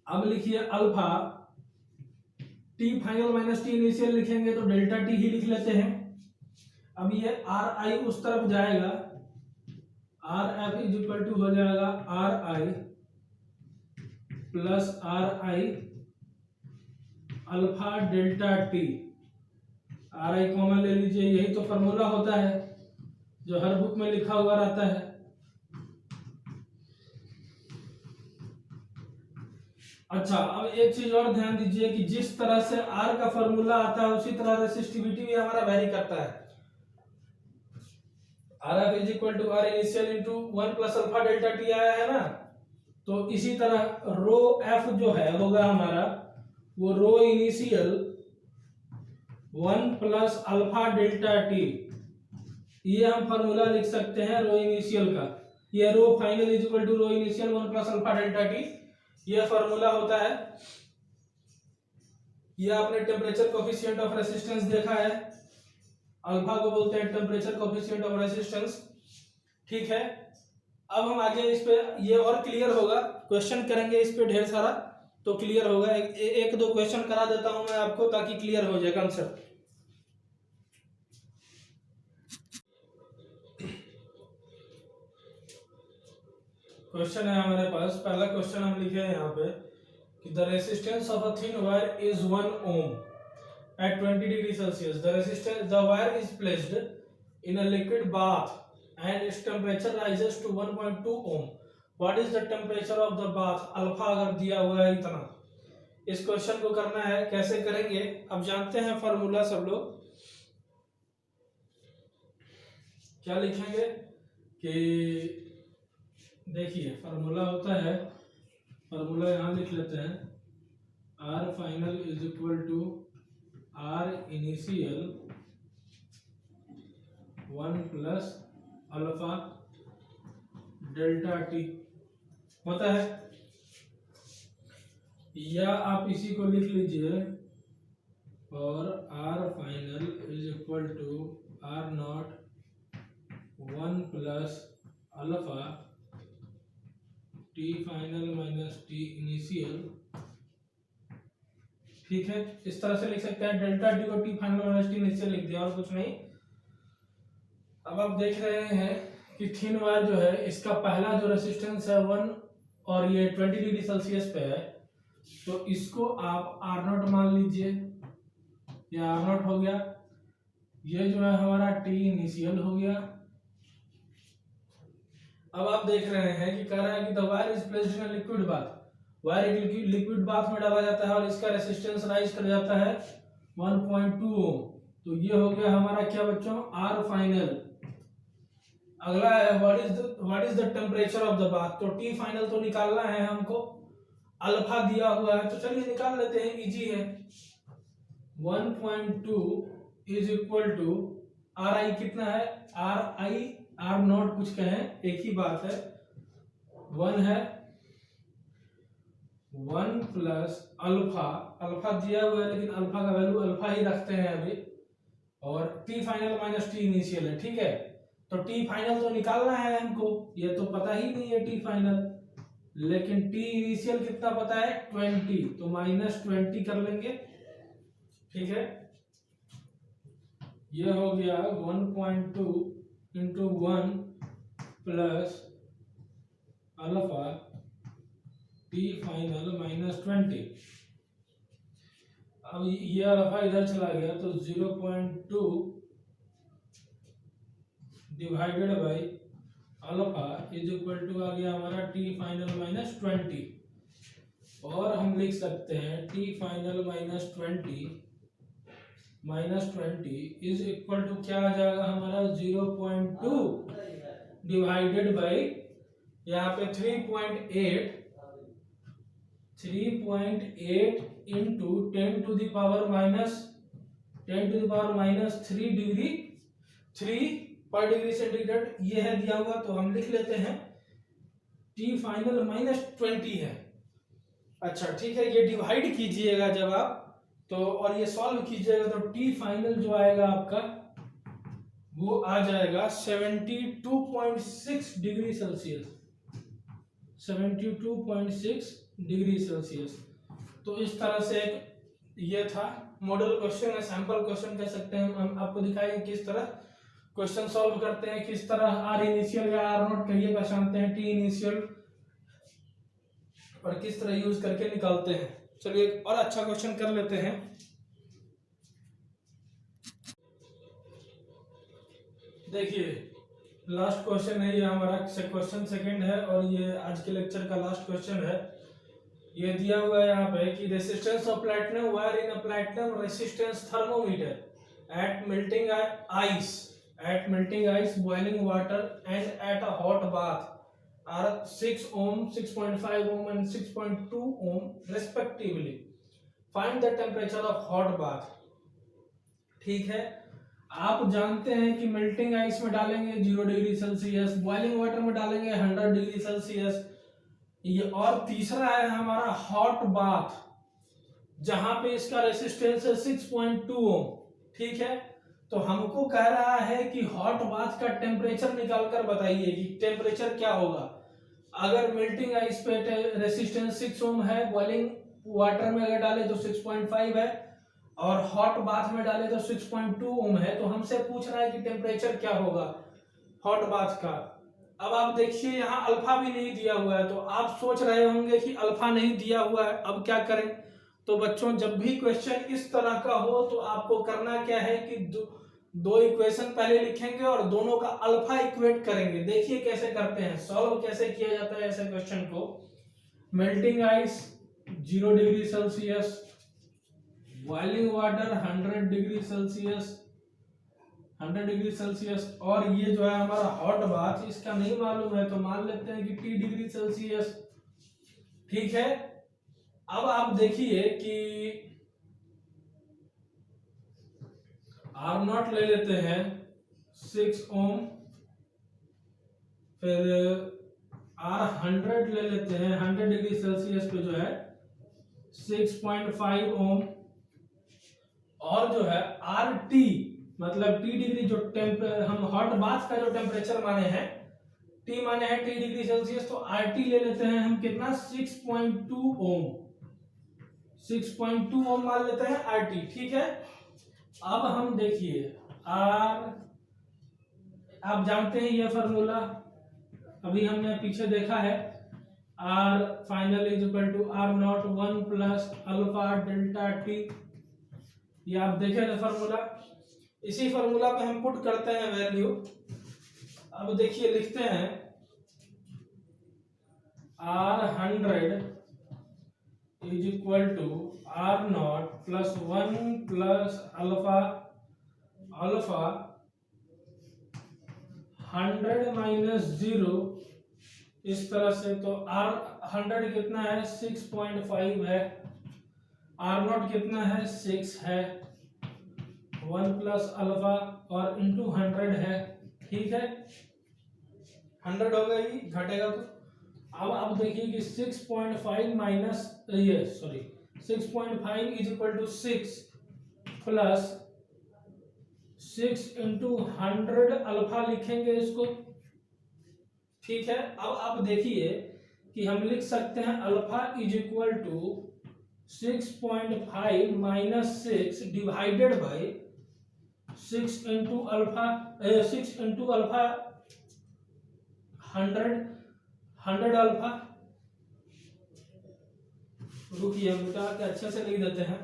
अब लिखिए alpha, t final minus t initial लिखेंगे तो डेल्टा t ही लिख लेते हैं। अब ये ri उस तरफ जाएगा, rf इज इक्वल टू हो जाएगा ri plus ri alpha delta T, ri common ले लीजिए, यही तो फॉर्मूला होता है जो हर बुक में लिखा हुआ रहता है। अच्छा, अब एक चीज और ध्यान दीजिए कि जिस तरह से R का फॉर्मूला आता है उसी तरह रेसिस्टिविटी भी हमारा वेरी करता है। Rf is equal to R initial into 1 plus alpha delta T आया है ना, तो इसी तरह रो F जो है होगा हमारा, वो rho initial 1 plus alpha delta T, ये हम फॉर्मूला लिख सकते हैं रो इनिशियल का। ये rho final is equal to rho initial 1 plus alpha delta T, ये फॉर्मूला होता है। ये आपने टेम्परेचर कोफिशिएंट ऑफ रेसिस्टेंस देखा है, अल्फा को बोलते हैं टेम्परेचर कोफिशिएंट ऑफ रेसिस्टेंस, ठीक है। अब हम आगे इस पे ये और क्लियर होगा, क्वेश्चन करेंगे इस पे ढेर सारा, तो क्लियर होगा। एक दो क्वेश्चन करा देता हूं मैं आपको ताकि क्लियर हो जाए कंसेप्ट। क्वेश्चन है हमारे पास, पहला क्वेश्चन हम लिखे हैं यहाँ पे कि the resistance of a thin wire is 1 ohm at 20 degree Celsius. The wire is placed in a liquid bath and its temperature rises to 1.2 ohm। What is the temperature of the bath? Alpha अगर दिया हुआ है इतना, इस क्वेश्चन को करना है। कैसे करेंगे, अब जानते हैं फॉर्मूला सब लोग। क्या लिखेंगे कि देखिए फॉर्मूला होता है, फॉर्मूला यहाँ लिख लेते हैं, R final is equal to R initial 1 plus alpha delta T होता है, या आप इसी को लिख लीजिए और R final is equal to R0 1 plus alpha T final minus T initial, ठीक है। इस तरह से लिख सकते हैं, डेल्टा टी को T final minus T initial लिख दिया और कुछ नहीं। अब आप देख रहे हैं कि थिन वायर जो है इसका पहला जो रेसिस्टेंस है 1 और ये 20 डिग्री सेल्सियस पे है, तो इसको आप R0 मान लीजिए, ये R0 हो गया, ये जो है हमारा टी इनिशियल हो गया। अब आप देख रहे हैं कि कह रहा है कि the wire is placed in a liquid bath, wire एक लिक्विड बाथ में डाला जाता है और इसका रेसिस्टेंस राइज कर जाता है 1.2 ओम। तो ये हो गया हमारा क्या बच्चों, R फाइनल। अगला है what is the temperature of the bath. तो टी फाइनल तो निकालना है हमको, अल्फा दिया हुआ है तो चलिए निकाल लेते हैं, इजी है। 1.2 is equal to R I कितना है, आर आई आर नॉट कुछ कहें एक ही बात है, 1 है, 1 प्लस अल्फा, अल्फा दिया हुआ है लेकिन अल्फा का वैल्यू अल्फा ही रखते हैं अभी, और T final minus T initial है, ठीक है। तो टी फाइनल तो निकालना है हमको, ये तो पता ही नहीं है टी फाइनल, लेकिन टी इनिशियल कितना पता है 20, तो -20 कर लेंगे, ठीक है। ये हो गया 1.2 into 1 plus alpha T final -20। अब ये अल्फा इधर चला गया तो 0.2 divided by alpha is equal to आ गया हमारा टी फाइनल -20, और हम लिख सकते हैं T final -20 is equal to क्या आ जाएगा हमारा 0.2 डिवाइडेड बाई यहाँ पे 3.8 into 10 to the power -3 degree 3 पर डिग्री सेंटीग्रेड ये है दिया हुआ, तो हम लिख लेते हैं टी फाइनल -20 है। अच्छा ठीक है, ये डिवाइड कीजिएगा जब आप तो, और ये सॉल्व कीजिएगा तो टी फाइनल जो आएगा आपका वो आ जाएगा 72.6 डिग्री सेल्सियस, 72.6 डिग्री सेल्सियस। तो इस तरह से ये था मॉडल क्वेश्चन है, सैंपल क्वेश्चन कह सकते हैं। हम आपको दिखाएंगे किस तरह क्वेश्चन सॉल्व करते हैं, किस तरह आर इनिशियल या आर नॉट कहिए पहचानते हैं, टी इनिशियल और किस तरह यूज करके निकालते हैं। चलिए एक और अच्छा क्वेश्चन कर लेते हैं। देखिए लास्ट क्वेश्चन है ये हमारा, क्वेश्चन सेकंड है और ये आज के लेक्चर का लास्ट क्वेश्चन है। ये दिया हुआ है यहाँ पे कि resistance of platinum wire in a platinum resistance thermometer at melting ice boiling water and at a hot bath are 6 ohm, 6.5 ohm and 6.2 ohm respectively. Find the temperature of hot bath. ठीक है, आप जानते हैं कि मेल्टिंग आइस में डालेंगे 0 डिग्री सेल्सियस, बॉइलिंग वाटर में डालेंगे 100 डिग्री सेल्सियस, ये और तीसरा है हमारा हॉट बाथ जहां पे इसका रेसिस्टेंस है 6.2 ओम, ठीक है। तो हमको कह रहा है कि हॉट बाथ का टेम्परेचर निकालकर बताइए कि टेम्परेचर क्या होगा। अगर मेल्टिंग आइस पे रेसिस्टेंस 6 ओम है, बॉइलिंग वाटर में अगर डाले तो 6.5 है, और हॉट बाथ में डाले तो 6.2 ओम है, तो हमसे पूछ रहा है कि टेम्परेचर क्या होगा हॉट बाथ का। अब आप देखिए यहाँ अल्फा भी नहीं दिया हुआ है, तो आप सोच रहे होंगे कि अल्फा नहीं दिया हुआ है अब क्या करें। तो बच्चों जब भी क्वेश्चन इस तरह का हो तो आपको करना क्या है कि दो इक्वेशन पहले लिखेंगे और दोनों का अल्फा इक्वेट करेंगे। देखिए कैसे करते हैं, सॉल्व कैसे किया जाता है ऐसे क्वेश्चन को। Melting ice 0 degree Celsius, boiling water 100 degree Celsius, और ये जो है हमारा हॉट बाथ, इसका नहीं मालूम है तो मान लेते हैं कि T डिग्री सेल्सियस, ठीक है। अब आप देखिए कि आर नॉट ले लेते हैं 6 ओम, फिर आर 100 ले लेते हैं 100 डिग्री सेल्सियस पे जो है 6.5 ओम, और जो है आर टी मतलब टी डिग्री जो हम हॉट बाथ का जो टेम्परेचर माने हैं, टी माने हैं टी डिग्री सेल्सियस, तो आर टी ले लेते हैं हम कितना 6.2 ओम, 6.2 ओम मान लेते हैं आर टी, ठीक है। अब हम देखिए आर, आप जानते हैं यह फॉर्मूला अभी हमने पीछे देखा है, R final is equal to R nought 1 plus alpha delta T, ये आप देखे थे फॉर्मूला। इसी फॉर्मूला पे हम पुट करते हैं वैल्यू। अब देखिए लिखते हैं R 100 is equal to R not plus 1 plus alpha 100 minus 0 इस तरह से, तो R 100 कितना है 6.5 है, R नॉट कितना है 6 है, 1 प्लस अल्फा और इंटू 100 है, ठीक है 100 होगा, ये घटेगा तो अब देखिए कि 6.5 minus 6.5 is equal to 6 plus 6 into 100 alpha लिखेंगे इसको, ठीक है। अब आप देखिए कि हम लिख सकते हैं alpha is equal to 6.5 minus 6 divided by 6 into alpha 100 alpha, रुकिए बेटा के अच्छे से लिख देते हैं,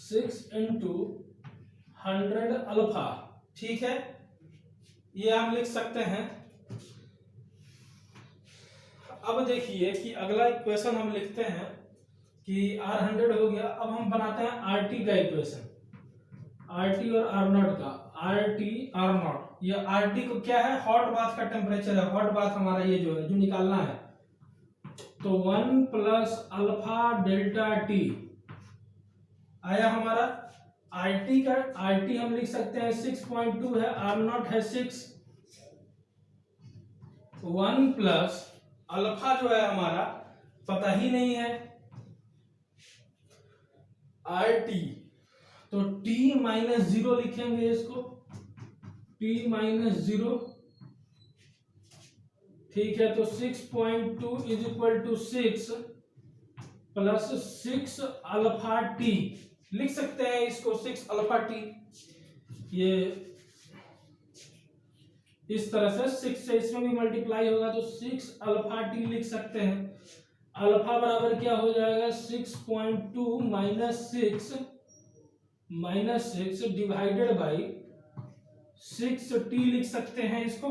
6 इंटू 100 अल्फा, ठीक है ये हम लिख सकते हैं। अब देखिए कि अगला इक्वेशन हम लिखते हैं कि R100 हो गया, अब हम बनाते हैं RT का इक्वेशन, RT और R नॉट का, RT R नॉट, ये RT को क्या है हॉट बाथ का टेम्परेचर है, हॉट बाथ हमारा ये जो है जो निकालना है, तो 1 प्लस अल्फा डेल्टा T आया हमारा। RT हम लिख सकते हैं 6.2 है, R नॉट है 6, 1 प्लस अल्फा जो है हमारा पता ही नहीं है RT, तो T माइनस 0 लिखेंगे इसको, T माइनस 0, ठीक है तो 6.2 is equal to 6 plus 6 alpha T लिख सकते हैं इसको, 6 अल्फा T, ये इस तरह से 6 से इसमें भी मल्टीप्लाई होगा तो 6 अल्फा T लिख सकते हैं। अल्फा बराबर क्या हो जाएगा 6.2 माइनस 6 डिवाइडेड बाई 6T लिख सकते हैं इसको,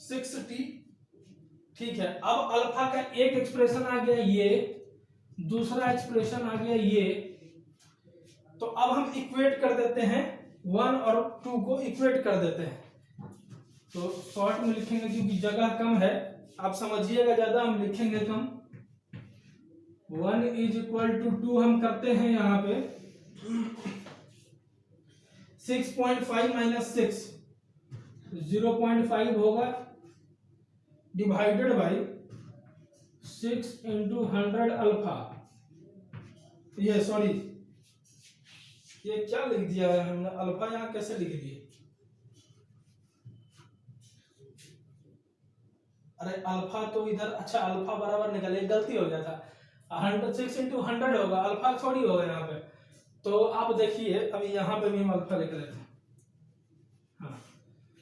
6T, ठीक है। अब अल्फा का एक एक्सप्रेशन आ गया ये, दूसरा एक्सप्रेशन आ गया ये, तो अब हम इक्वेट कर देते हैं 1 और 2 को इक्वेट कर देते हैं, तो शॉर्ट में लिखेंगे क्योंकि जगह कम है, आप समझिएगा ज्यादा हम लिखेंगे कम। 1 इज इक्वल टू 2 हम करते हैं यहाँ पे 6.5 माइनस 6 0.5 होगा डिवाइडेड बाई 6 इंटू 100 अल्फा, ये सॉरी ये क्या लिख दिया है हमने, अल्फा यहाँ कैसे लिख दिए, अरे अल्फा तो इधर, अच्छा अल्फा बराबर निकले, गलती हो गया था, 6 इंटू 100 होगा, अल्फा थोड़ी होगा यहाँ पे, तो आप देखिए अभी यहाँ पे भी हम अल्फा लिख लेते हैं, हाँ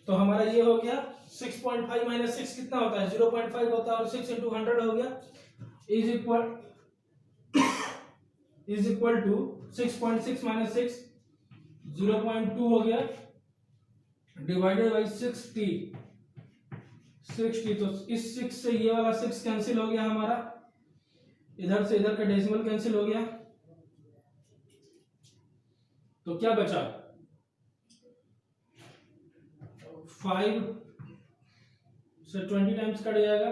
तो हमारा ये हो गया 6.5 माइनस 6 कितना होता है 0.5 होता है, और 6 इंटू 100 हो गया इज इक्वल टू 6.6 माइनस 6 0.2 हो गया डिवाइडेड बाई 6T, तो इस 6 से ये वाला 6 कैंसिल हो गया हमारा, इधर से इधर का डेसिमल कैंसिल हो गया, तो क्या बचा 5 से 20 टाइम्स कट जाएगा,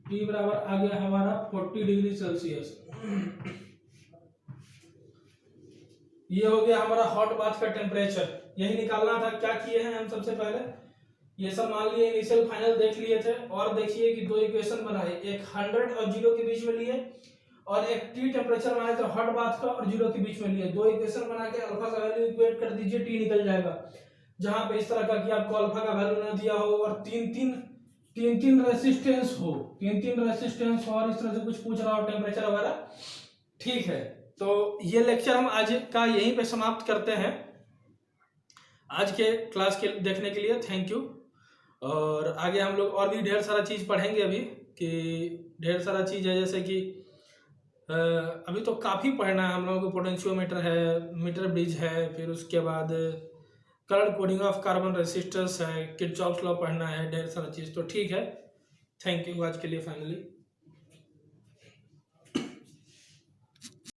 T बराबर आ गया हमारा 40 डिग्री सेल्सियस। ये हो गया हमारा हॉट बाथ का टेम्परेचर, यही निकालना था। क्या किए हैं हम सबसे पहले, ये सब मान लिए इनिशियल फाइनल देख लिए थे, और देखिए कि दो इक्वेशन बनाए, एक 100 और 0 के बीच में लिए, और एक T टेम्परेचर बनाए थे हॉट बाथ का और 0 के बीच में लिए, दो इक्वेशन बना के अल्फा का वैल्यू इक्वेट कर दीजिए, T निकल जाएगा। जहां पे इस तरह का कि आपको अल्फा का वैल्यू ना दिया हो और तीन रेसिस्टेंस हो, रेसिस्टेंस हो, और इस तरह से कुछ पूछ रहा हो टेम्परेचर वगैरह, ठीक है। तो ये लेक्चर हम आज का यहीं पे समाप्त करते हैं। आज के क्लास के देखने के लिए थैंक यू, और आगे हम लोग और भी ढेर सारा चीज़ पढ़ेंगे अभी, कि ढेर सारा चीज़ है, जैसे कि अभी तो काफ़ी पढ़ना है हम लोगों को, पोटेंशियोमीटर है, मीटर ब्रिज है, फिर उसके बाद colour coding of carbon resistors है, किरचॉफ्स लॉ पढ़ना है, ढेर सारा चीज़, तो ठीक है, थैंक यू आज के लिए फाइनली।